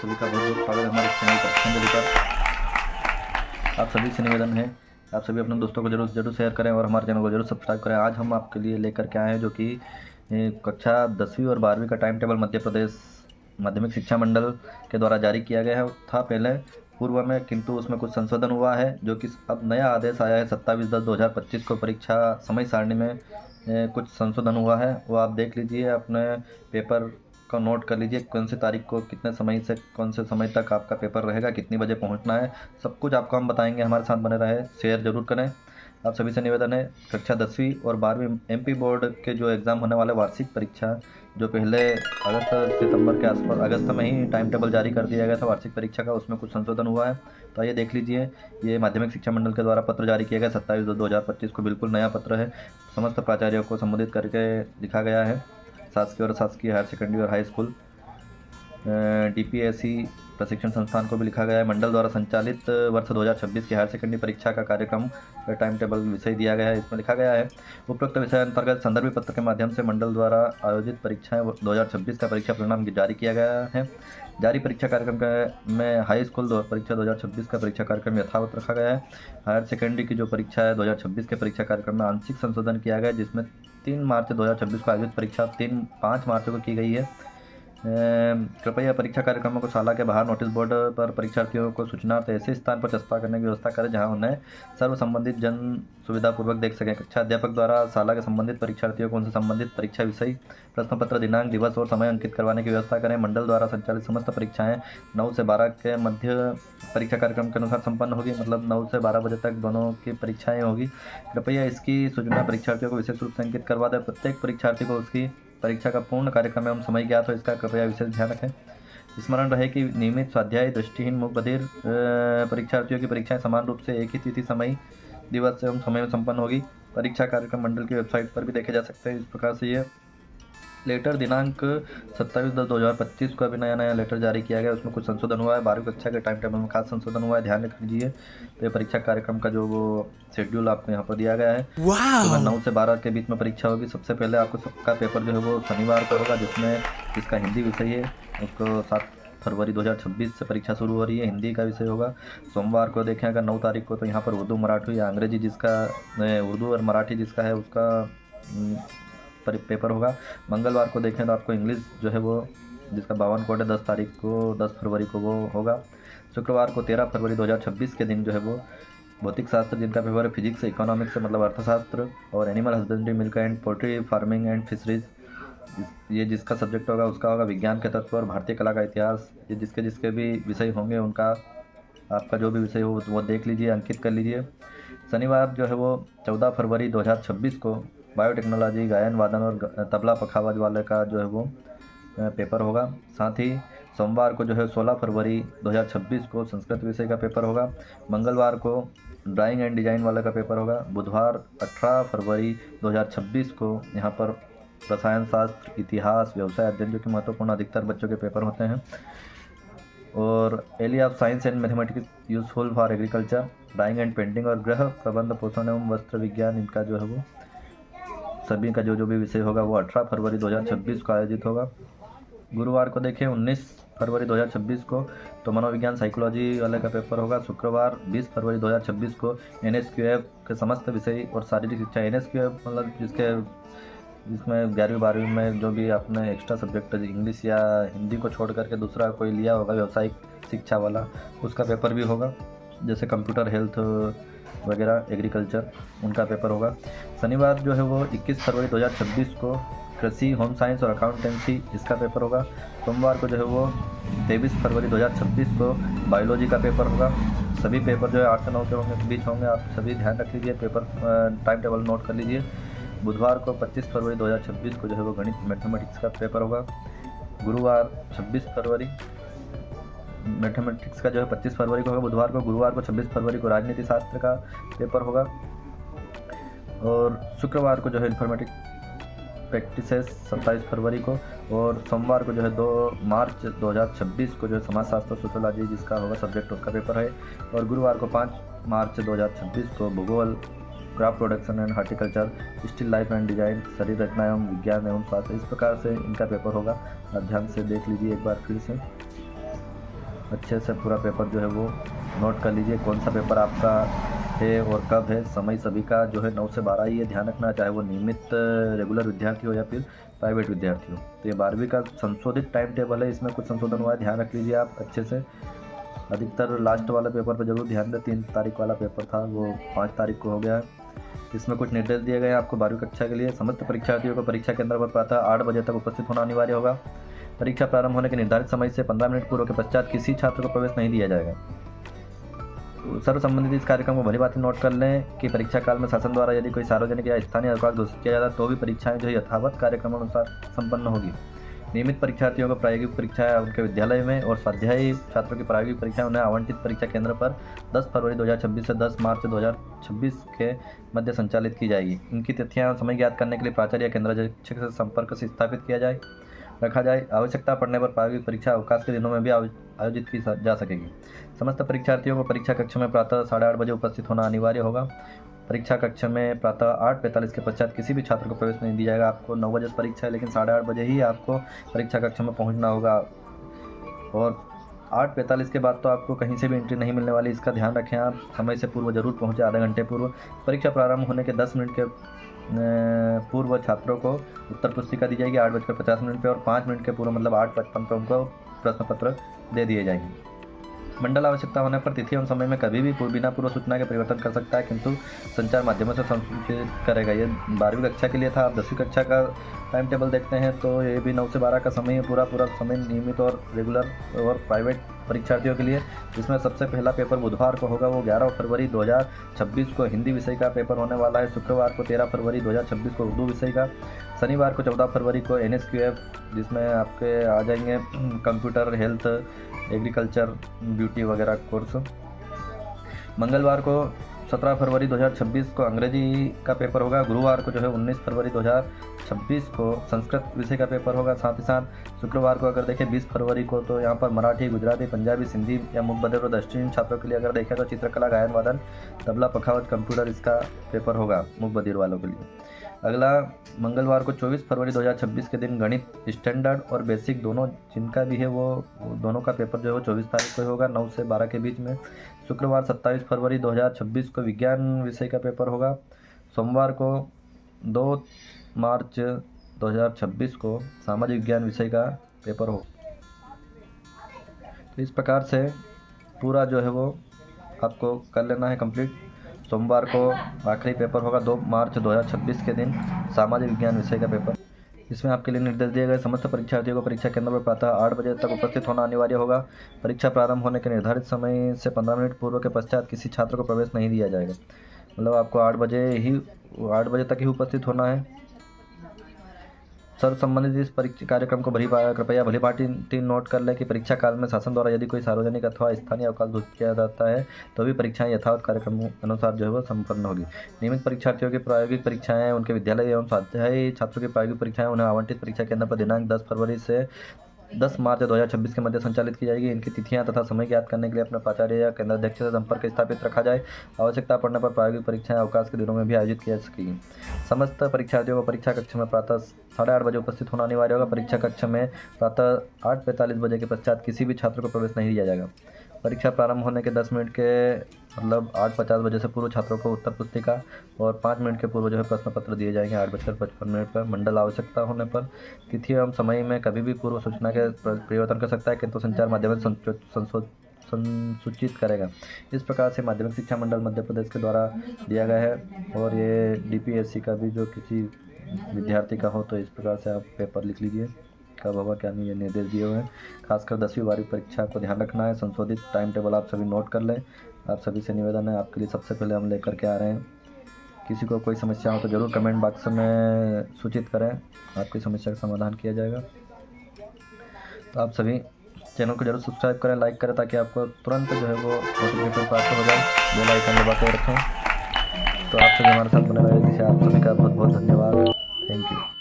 सभी का बहुत बहुत स्वागत है हमारे चैनल पर पतंजलि पर। आप सभी से निवेदन है, आप सभी अपने दोस्तों को जरूर शेयर करें और हमारे चैनल को जरूर सब्सक्राइब करें। आज हम आपके लिए लेकर के आए हैं जो कि कक्षा 10वीं और 12वीं का टाइम टेबल मध्य प्रदेश माध्यमिक शिक्षा मंडल के द्वारा जारी किया गया है था पहले पूर्व में, किंतु उसमें कुछ संशोधन हुआ है जो कि अब नया आदेश आया है 27/10/2025 को परीक्षा समय सारणी में कुछ संशोधन हुआ है। वो आप देख लीजिए, अपने पेपर का नोट कर लीजिए कौन सी तारीख को कितने समय से कौन से समय तक आपका पेपर रहेगा, कितनी बजे पहुंचना है, सब कुछ आपको हम बताएंगे। हमारे साथ बने रहे, शेयर जरूर करें। आप सभी से निवेदन है, कक्षा 10वीं और 12वीं एमपी बोर्ड के जो एग्ज़ाम होने वाले वार्षिक परीक्षा जो पहले अगस्त सितंबर के आसपास अगस्त में ही टाइम टेबल जारी कर दिया गया था वार्षिक परीक्षा का, उसमें कुछ संशोधन हुआ है। तो आइए देख लीजिए, ये माध्यमिक शिक्षा मंडल के द्वारा पत्र जारी किया गया 27/2/2025 को, बिल्कुल नया पत्र है। समस्त प्राचार्यों को संबोधित करके लिखा गया है। शासकीय और शासकीय हायर सेकेंडरी और हाई स्कूल डीपीएससी प्रशिक्षण संस्थान को भी लिखा गया है। मंडल द्वारा संचालित वर्ष 2026 की हायर सेकेंडरी परीक्षा का कार्यक्रम टाइम टेबल विषय दिया गया है, इसमें लिखा गया है उपरोक्त विषय अंतर्गत संदर्भी पत्र के माध्यम से मंडल द्वारा आयोजित परीक्षाएं 2026 का परीक्षा परिणाम जारी किया गया है। जारी परीक्षा कार्यक्रम में हाई स्कूल परीक्षा 2026 का परीक्षा कार्यक्रम यथावत रखा गया है। हायर सेकेंडरी की जो परीक्षा है 2026 के परीक्षा कार्यक्रम में आंशिक संशोधन किया गया है, जिसमें 3 मार्च 2026 को आयोजित परीक्षा 5 मार्च को की गई है। कृपया परीक्षा कार्यक्रमों को शाला के बाहर नोटिस बोर्ड पर परीक्षार्थियों को सूचनार्थ ऐसे स्थान पर चस्पा करने की व्यवस्था करें जहां उन्हें सर्व संबंधित जन सुविधापूर्वक देख सकें। कक्षा अध्यापक द्वारा शाला के संबंधित परीक्षार्थियों को उनसे संबंधित परीक्षा विषय, प्रश्न पत्र, दिनांक, दिवस और समय अंकित करवाने की व्यवस्था करें। मंडल द्वारा संचालित समस्त परीक्षाएं 9 से 12 के मध्य परीक्षा कार्यक्रम के अनुसार संपन्न होगी, मतलब 9 से 12 बजे तक दोनों की परीक्षाएं होगी। कृपया इसकी सूचना परीक्षार्थियों को विशेष रूप से अंकित करवा दें। प्रत्येक परीक्षार्थी को उसकी परीक्षा का पूर्ण कार्यक्रम एवं समय ज्ञात हो, इसका कृपया विशेष ध्यान रखें। स्मरण रहे कि नियमित स्वाध्याय, दृष्टिहीन, मूक बधिर परीक्षार्थियों की परीक्षाएं समान रूप से एक ही तिथि, समय, दिवस एवं समय में संपन्न होगी। परीक्षा कार्यक्रम मंडल की वेबसाइट पर भी देखे जा सकते हैं। इस प्रकार से ये लेटर दिनांक 27/10/2025 को अभी नया लेटर जारी किया गया, उसमें कुछ संशोधन हुआ है। 12वीं कक्षा के टाइम टेबल में खास संशोधन हुआ है, ध्यान रख लीजिए। तो ये परीक्षा कार्यक्रम का जो वो शेड्यूल आपको यहाँ पर दिया गया है। तो 9 से 12 के बीच में परीक्षा होगी। सबसे पहले आपको सबका पेपर जो है वो शनिवार को होगा, जिसका हिंदी विषय है उसको 7 फरवरी 2026 से परीक्षा शुरू हो रही है, हिंदी का विषय होगा। सोमवार को देखें अगर 9 तारीख को, तो यहाँ पर उर्दू, मराठी या अंग्रेजी उर्दू और मराठी जिसका है उसका पेपर होगा। मंगलवार को देखें तो आपको इंग्लिश जो है वो जिसका 52 कोड है 10 फरवरी को वो होगा। शुक्रवार को 13 फरवरी 2026 के दिन जो है वो भौतिक शास्त्र जिनका पेपर है, फिजिक्स, इकोनॉमिक्स मतलब अर्थशास्त्र, और animal husbandry, milk and poultry farming and fisheries ये जिसका सब्जेक्ट होगा उसका होगा। विज्ञान के तत्व और भारतीय कला का इतिहास, ये जिसके भी विषय होंगे उनका आपका जो भी विषय हो वो देख लीजिए, अंकित कर लीजिए। शनिवार जो है वो 14 फरवरी 2026 को बायोटेक्नोलॉजी, गायन वादन और तबला पखावज वाले का जो है वो पेपर होगा। साथ ही सोमवार को जो है 16 फरवरी 2026 को संस्कृत विषय का पेपर होगा। मंगलवार को ड्राइंग एंड डिजाइन वाले का पेपर होगा। बुधवार 18 फरवरी 2026 को यहाँ पर रसायन शास्त्र, इतिहास, व्यवसाय अध्ययन जो कि महत्वपूर्ण अधिकतर बच्चों के पेपर होते हैं, और area of science and mathematics useful for agriculture, drawing and painting और गृह प्रबंध, पोषण एवं वस्त्र विज्ञान, इनका जो है वो सभी का जो भी विषय होगा वो 18 फरवरी 2026 को आयोजित होगा। गुरुवार को देखें 19 फरवरी 2026 को तो मनोविज्ञान, साइकोलॉजी वाले का पेपर होगा। शुक्रवार 20 फरवरी 2026 को NSQF के समस्त विषय और शारीरिक शिक्षा, NSQF मतलब जिसमें 11वीं 12वीं में जो भी आपने एक्स्ट्रा सब्जेक्ट इंग्लिश या हिंदी को छोड़ करके दूसरा कोई लिया होगा व्यावसायिक शिक्षा वाला, उसका पेपर भी होगा। जैसे कंप्यूटर, हेल्थ वगैरह, एग्रीकल्चर, उनका पेपर होगा। शनिवार जो है वो 21 फरवरी 2026 को कृषि, होम साइंस और अकाउंटेंसी इसका पेपर होगा। सोमवार को जो है वो 23 फरवरी 2026 को बायोलॉजी का पेपर होगा। सभी पेपर जो है 8 से 9 के बीच होंगे, आप सभी ध्यान रख लीजिए, पेपर टाइम टेबल नोट कर लीजिए। बुधवार को 25 फरवरी 2026 को जो है वो गणित, मैथमेटिक्स का पेपर होगा। गुरुवार 26 फरवरी मैथमेटिक्स का जो है 25 फरवरी को होगा बुधवार को। गुरुवार को 26 फरवरी को राजनीति शास्त्र का पेपर होगा, और शुक्रवार को जो है इंफॉर्मेटिक्स प्रैक्टिसेस 27 फरवरी को, और सोमवार को जो है 2 मार्च 2026 को जो है समाजशास्त्र, सोशोलॉजी जिसका होगा सब्जेक्ट उसका पेपर है, और गुरुवार को 5 मार्च 2026 को भूगोल, craft production and horticulture, still life and design, शरीर रचना एवं विज्ञान एवं स्वास्थ्य, इस प्रकार से इनका पेपर होगा। आप ध्यान से देख लीजिए एक बार फिर से। अच्छे से पूरा पेपर जो है वो नोट कर लीजिए, कौन सा पेपर आपका है और कब है। समय सभी का जो है 9 से 12 ही ये ध्यान रखना, चाहे वो नियमित रेगुलर विद्यार्थी हो या फिर प्राइवेट विद्यार्थी हो। तो ये 12वीं का संशोधित टाइम टेबल है, इसमें कुछ संशोधन हुआ है, ध्यान रख लीजिए आप अच्छे से। अधिकतर लास्ट वाला पेपर पर जरूर ध्यान दें, 3 तारीख वाला पेपर था वो 5 तारीख को हो गया है। इसमें कुछ निर्देश दिए गए हैं आपको 12वीं कक्षा के लिए। समस्त परीक्षार्थियों को परीक्षा केंद्र पर प्रातः 8 बजे तक उपस्थित होना अनिवार्य होगा। परीक्षा प्रारंभ होने के निर्धारित समय से 15 मिनट पूर्व के पश्चात किसी छात्र को प्रवेश नहीं दिया जाएगा। सर्व संबंधित इस कार्यक्रम को भली बात नोट कर लें कि परीक्षा काल में शासन द्वारा यदि कोई सार्वजनिक या स्थानीय अवकाश घोषित किया जाता है तो भी परीक्षाएं जो यथावत कार्यक्रम अनुसार संपन्न होगी। नियमित परीक्षार्थियों को प्रायोगिक परीक्षाएं उनके विद्यालय में और स्वाध्यायी छात्रों की प्रायोगिक परीक्षाएं उन्हें आवंटित परीक्षा केंद्र पर 10 फरवरी 2026 से 10 मार्च 2026 के मध्य संचालित की जाएगी। इनकी तिथियां और समय ज्ञात करने के लिए प्राचार्य या केंद्र शिक्षक से संपर्क से स्थापित किया रखा जाए। आवश्यकता पड़ने पर प्रायोगिक परीक्षा अवकाश के दिनों में भी आयोजित की जा सकेगी। समस्त परीक्षार्थियों को परीक्षा कक्ष में प्रातः 8:30 बजे उपस्थित होना अनिवार्य होगा। परीक्षा कक्ष में प्रातः 8:45 के पश्चात किसी भी छात्र को प्रवेश नहीं दिया जाएगा। आपको 9 बजे परीक्षा है, लेकिन 8:30 बजे ही आपको परीक्षा कक्ष में पहुंचना होगा और 8:45 के बाद तो आपको कहीं से भी एंट्री नहीं मिलने वाली, इसका ध्यान रखें। आप समय से पूर्व जरूर पहुँचे, आधा घंटे पूर्व। परीक्षा प्रारंभ होने के 10 मिनट के पूर्व छात्रों को उत्तर पुस्तिका दी जाएगी 8:50 पे और 5 मिनट के पूर्व मतलब 8:55 पे उनको प्रश्न पत्र दे दिए जाएंगे। मंडल आवश्यकता होने पर तिथि एवं समय में कभी भी बिना पूर्व सूचना के परिवर्तन कर सकता है, किंतु संचार माध्यमों से संसूचित करेगा। ये 12वीं कक्षा के लिए था। आप 10वीं कक्षा का टाइम टेबल देखते हैं तो ये भी 9 से 12 का समय है, पूरा समय नियमित और रेगुलर और प्राइवेट परीक्षार्थियों के लिए। जिसमें सबसे पहला पेपर बुधवार को होगा, वो 11 फरवरी 2026 को हिंदी विषय का पेपर होने वाला है। शुक्रवार को 13 फरवरी 2026 को उर्दू विषय का। शनिवार को 14 फरवरी को NSQF, जिसमें आपके आ जाएंगे कंप्यूटर, हेल्थ, एग्रीकल्चर, ब्यूटी वगैरह कोर्स। मंगलवार को 17 फरवरी 2026 को अंग्रेजी का पेपर होगा। गुरुवार को जो है 19 फरवरी 2026 को संस्कृत विषय का पेपर होगा। साथ ही साथ शुक्रवार को अगर देखें 20 फरवरी को तो यहाँ पर मराठी, गुजराती, पंजाबी, सिंधी या मूक बधिर और दृष्टिहीन छात्रों के लिए अगर देखें तो चित्रकला, गायन वादन, तबला, पखावज, कंप्यूटर, इसका पेपर होगा मूक बधिर वालों के लिए। अगला मंगलवार को 24 फरवरी 2026 के दिन गणित स्टैंडर्ड और बेसिक दोनों जिनका भी है वो दोनों का पेपर जो है वो 24 तारीख को होगा 9 से 12 के बीच में। शुक्रवार 27 फरवरी 2026 को विज्ञान विषय का पेपर होगा। सोमवार को 2 मार्च 2026 को सामाजिक विज्ञान विषय का पेपर हो। तो इस प्रकार से पूरा जो है वो आपको कर लेना है कंप्लीट। सोमवार को आखिरी पेपर होगा 2 मार्च 2026 के दिन सामाजिक विज्ञान विषय का पेपर। इसमें आपके लिए निर्देश दिए गए समस्त परीक्षार्थियों को परीक्षा केंद्र पर प्रातः 8 बजे तक उपस्थित होना अनिवार्य होगा। परीक्षा प्रारंभ होने के निर्धारित समय से 15 मिनट पूर्व के पश्चात किसी छात्र को प्रवेश नहीं दिया जाएगा। मतलब आपको 8 बजे तक ही उपस्थित होना है। सर संबंधित इस परीक्षा कार्यक्रम को कृपया भली भांति नोट कर लें कि परीक्षा काल में शासन द्वारा यदि कोई सार्वजनिक अथवा स्थानीय अवकाश घोषित किया जाता है तो भी परीक्षाएं यथावत कार्यक्रम अनुसार जो है वो संपन्न होगी। नियमित परीक्षार्थियों की प्रायोगिक परीक्षाएं उनके विद्यालय एवं स्वाध्यायी छात्रों की प्रायोगिक परीक्षाएं उन्हें आवंटित परीक्षा केंद्र पर दिनांक 10 फरवरी से 10 मार्च 2026 के मध्य संचालित की जाएगी। इनकी तिथियां तथा समय ज्ञात करने के लिए अपने प्राचार्य या केंद्र अध्यक्ष से संपर्क स्थापित रखा जाए। आवश्यकता पड़ने पर प्रायोगिक परीक्षाएं अवकाश के दिनों में भी आयोजित की जा सकेगी। समस्त परीक्षार्थियों को परीक्षा कक्ष में प्रातः 8:30 बजे उपस्थित होना अनिवार्य होगा। परीक्षा कक्ष में प्रातः 8:45 बजे के पश्चात किसी भी छात्र को प्रवेश नहीं दिया जाएगा। परीक्षा प्रारंभ होने के 10 मिनट के मतलब 8:50 बजे से पूर्व छात्रों को उत्तर पुस्तिका और 5 मिनट के पूर्व जो है प्रश्न पत्र दिए जाएंगे 8:55 पर। मंडल आवश्यकता होने पर तिथि एवं समय में कभी भी पूर्व सूचना के परिवर्तन कर सकता है, किंतु संचार माध्यम संसूचित करेगा। इस प्रकार से माध्यमिक शिक्षा मंडल मध्य प्रदेश के द्वारा दिया गया है। और ये DPSC का भी जो किसी विद्यार्थी का हो तो इस प्रकार से आप पेपर लिख लीजिए कब होगा क्या नहीं, ये निर्देश दिए हुए हैं। खासकर 10वीं 12वीं परीक्षा को ध्यान रखना है। संशोधित टाइम टेबल आप सभी नोट कर लें। आप सभी से निवेदन है, आपके लिए सबसे पहले हम लेकर के आ रहे हैं। किसी को कोई समस्या हो तो ज़रूर कमेंट बॉक्स में सूचित करें, आपकी समस्या का समाधान किया जाएगा। तो आप सभी चैनल को जरूर सब्सक्राइब करें, लाइक करें, ताकि आपको तुरंत जो है वो नोटिफिकेशन प्राप्त हो जाए। बेल आइकन दबा के रखें। तो आप सभी हमारे साथ बने रहे, जिसे आप सभी का बहुत बहुत धन्यवाद। Thank you.